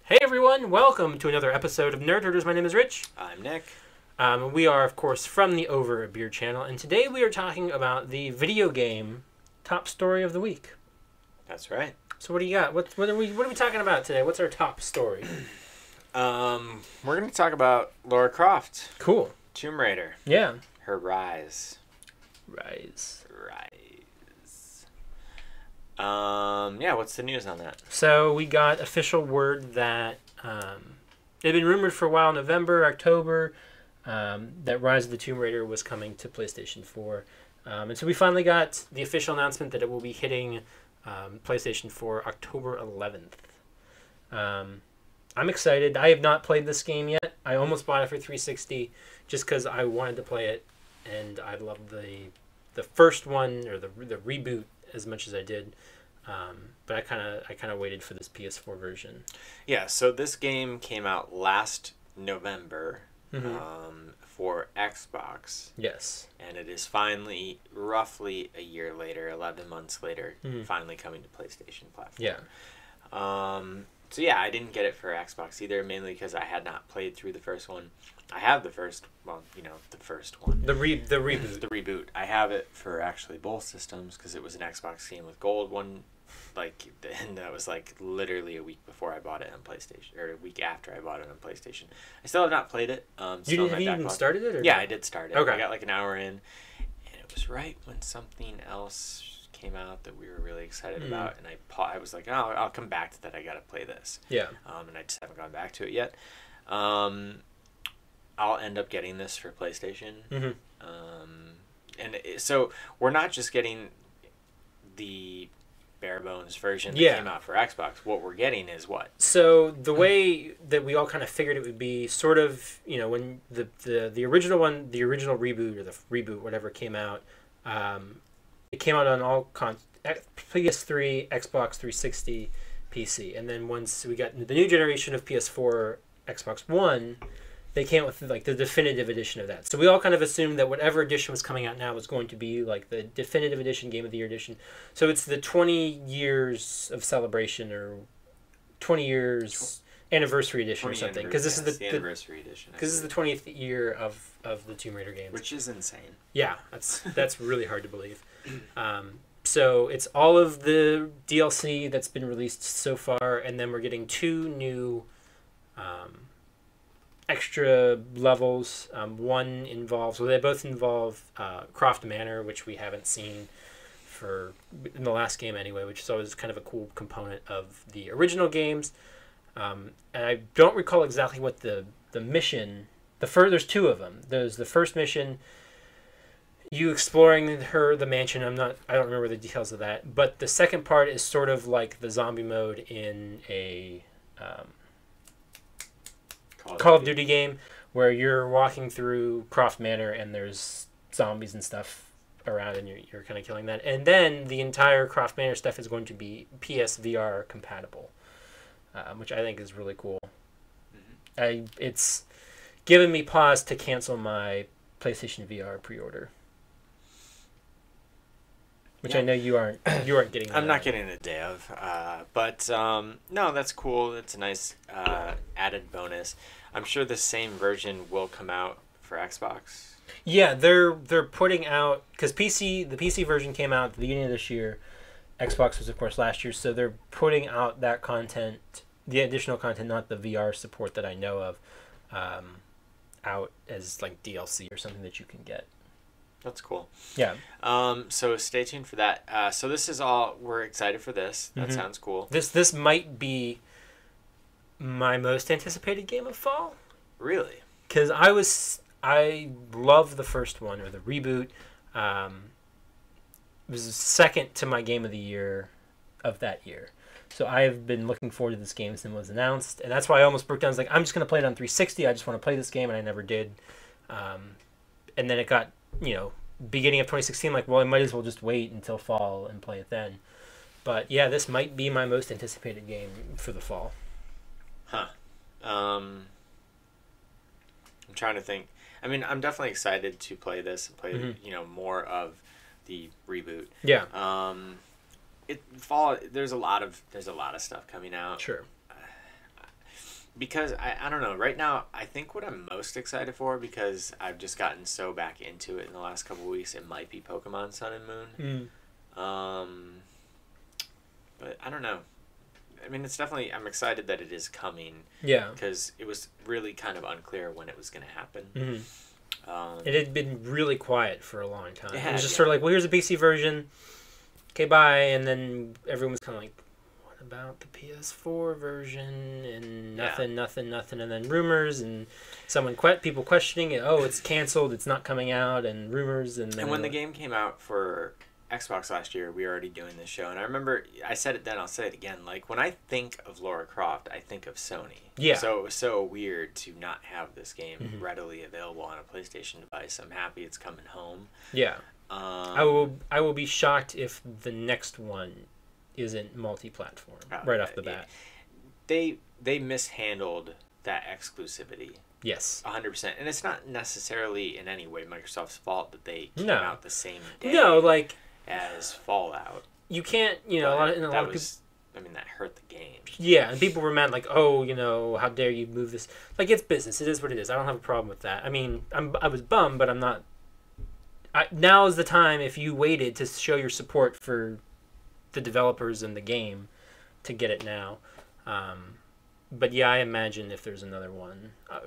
Hey everyone, welcome to another episode of Nerd Herders. My name is Rich. I'm Nick. We are, of course, from the Over a Beer channel, and today we are talking about the video game top story of the week. That's right. So what do you got? What are we talking about today? What's our top story? We're going to talk about Lara Croft. Cool. Tomb Raider. Yeah. Her rise. Rise. Yeah, what's the news on that? So we got official word that it had been rumored for a while, November, October, that Rise of the Tomb Raider was coming to PlayStation 4. And so we finally got the official announcement that it will be hitting PlayStation 4 October 11th. I'm excited. I have not played this game yet. I almost bought it for 360 just because I wanted to play it, and I loved the first one, or the reboot, as much as I did. But I kind of waited for this PS4 version. Yeah, so this game came out last November for Xbox. Yes. And it is finally, roughly a year later, 11 months later, finally coming to PlayStation platform. Yeah. So yeah, I didn't get it for Xbox either, mainly because I had not played through the first one. I have the first one. The reboot. The reboot. I have it for actually both systems because it was an Xbox game with gold one, and that was literally a week before I bought it on PlayStation, or a week after I bought it on PlayStation. I still have not played it. Have you even started it? Or? Yeah, I did start it. Okay. I got an hour in, and it was right when something else came out that we were really excited about, and I was like, oh, I'll come back to that. I gotta play this. Yeah. And I just haven't gone back to it yet. I'll end up getting this for PlayStation. So we're not just getting the bare bones version that came out for Xbox. What we're getting is what? So the way that we all kind of figured it would be, sort of, when the original one, the original reboot, or the reboot, whatever, came out, it came out on all PS3, Xbox 360, PC, and then once we got the new generation of PS4, Xbox One, they came out with the definitive edition of that. So we all kind of assumed that whatever edition was coming out now was going to be the definitive edition, Game of the Year edition. So it's the 20 years of celebration, or 20 years anniversary edition or something. Because this is the anniversary edition. Because this is the 20th year of the Tomb Raider games. Which is insane. Yeah, that's really hard to believe. So it's all of the DLC that's been released so far, and then we're getting 2 new extra levels. One involves, they both involve Croft Manor, which we haven't seen in the last game anyway, which is always kind of a cool component of the original games. And I don't recall exactly what the mission. There's 2 of them. There's the first mission, you exploring the mansion. I don't remember the details of that. But the second part is sort of like the zombie mode in a Call of Duty game, where you're walking through Croft Manor and there's zombies and stuff around, and you're kind of killing that. And then the entire Croft Manor stuff is going to be PSVR compatible, which I think is really cool. It's given me pause to cancel my PlayStation VR pre-order, which I know you aren't getting. I'm not getting a day of, but no, that's cool. It's a nice added bonus. I'm sure the same version will come out for Xbox. Yeah, they're putting out, because the PC version came out at the beginning of this year. Xbox was, of course, last year, so they're putting out that content, the additional content, not the VR support that I know of, out as DLC or something that you can get. That's cool. Yeah. So stay tuned for that. So this is all, we're excited for this. That sounds cool. This might be my most anticipated game of fall. Really? Because I love the first one, or the reboot. It was second to my Game of the Year of that year. So I have been looking forward to this game since it was announced, and that's why I almost broke down. I was like, I'm just going to play it on 360. I just want to play this game, and I never did. And then it got, beginning of 2016, well, I might as well just wait until fall and play it then. But yeah, this might be my most anticipated game for the fall. Huh. I'm trying to think. I mean, I'm definitely excited to play this and play, more of the reboot. Yeah. There's a lot of stuff coming out. Sure. because I don't know. Right now, I think what I'm most excited for, because I've just gotten so back into it in the last couple of weeks, it might be Pokemon Sun and Moon. But I don't know. I mean, it's definitely, I'm excited that it is coming. Yeah. Because it was really kind of unclear when it was going to happen. It had been really quiet for a long time. It was just yeah. sort of like, well, here's a PC version. Okay, bye. And then everyone was kind of like, what about the PS4 version? And nothing. And then rumors and people questioning it. Oh, it's canceled. It's not coming out. And rumors. And when the game came out for Xbox last year, we were already doing this show, and I remember I said it then, I'll say it again, like when I think of Lara Croft, I think of Sony. Yeah. So it was so weird to not have this game readily available on a PlayStation device. I'm happy it's coming home. Yeah. I will be shocked if the next one isn't multi-platform right off the bat. They mishandled that exclusivity. Yes. 100%. And it's not necessarily in any way Microsoft's fault that they came out the same day. No, like as Fallout. You can't, a lot of people. I mean, that hurt the game. Yeah, and people were mad, like, oh, how dare you move this? Like, it's business. It is what it is. I don't have a problem with that. I mean, I was bummed, but I'm not. Now is the time, if you waited, to show your support for the developers and the game, to get it now. But yeah, I imagine if there's another one, I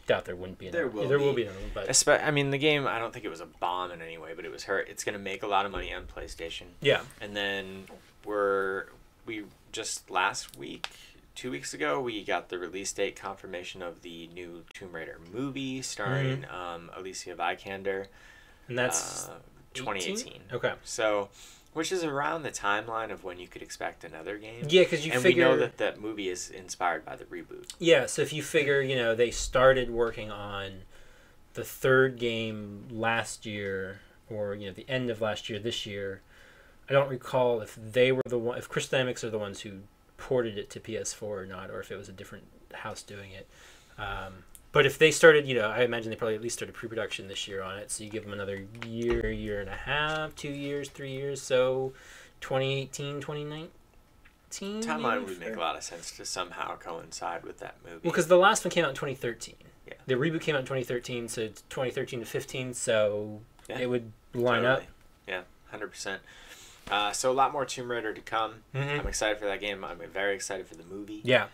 doubt there wouldn't be another one. There will be another one. But I mean, the game, I don't think it was a bomb in any way, but it was hurt. It's going to make a lot of money on PlayStation. Yeah. And then we just last week, 2 weeks ago, we got the release date confirmation of the new Tomb Raider movie starring Alicia Vikander. And that's 2018. Okay. So, which is around the timeline of when you could expect another game. Yeah, because we know that movie is inspired by the reboot. Yeah, so if you figure, they started working on the third game last year, or the end of last year, this year. I don't recall if they were if Crystal Dynamics are the ones who ported it to PS4 or not, or if it was a different house doing it. But if they started, I imagine they probably at least started pre-production this year on it. So you give them another year and a half, 2 years, 3 years. So 2018, 2019. Timeline would make a lot of sense to somehow coincide with that movie. Well, because the last one came out in 2013. Yeah. The reboot came out in 2013, so 2013 to 15. So it would line up. Yeah, 100%. So a lot more Tomb Raider to come. I'm excited for that game. I'm very excited for the movie. Yeah.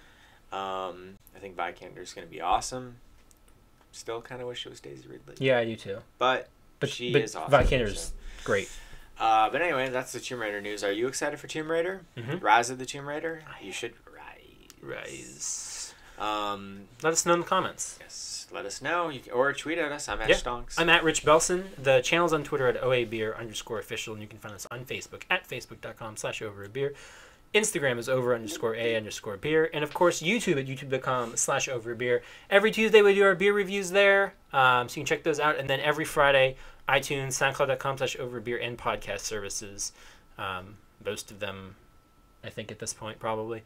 I think Vikander's going to be awesome. Still kind of wish it was Daisy Ridley. Yeah, I do too. But she is awesome. Vikander's great. But anyway, that's the Tomb Raider news. Are you excited for Tomb Raider? Rise of the Tomb Raider? You should rise. Let us know in the comments. Yes, let us know. Or tweet at us. I'm at Stonks. I'm at Rich Belson. The channel's on Twitter at OABeer_official, and you can find us on Facebook at facebook.com/overabeer. Instagram is over_a_beer. And of course, YouTube at youtube.com/overabeer. Every Tuesday we do our beer reviews there. So you can check those out. And then every Friday, iTunes, soundcloud.com/overabeer, and podcast services. Most of them, I think, at this point, probably.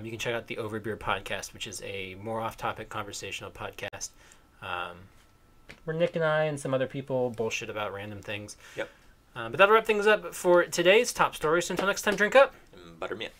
You can check out the Overbeer podcast, which is a more off-topic conversational podcast. Where Nick and I and some other people bullshit about random things. Yep. But that'll wrap things up for today's top stories. So until next time, drink up. Buttermilk.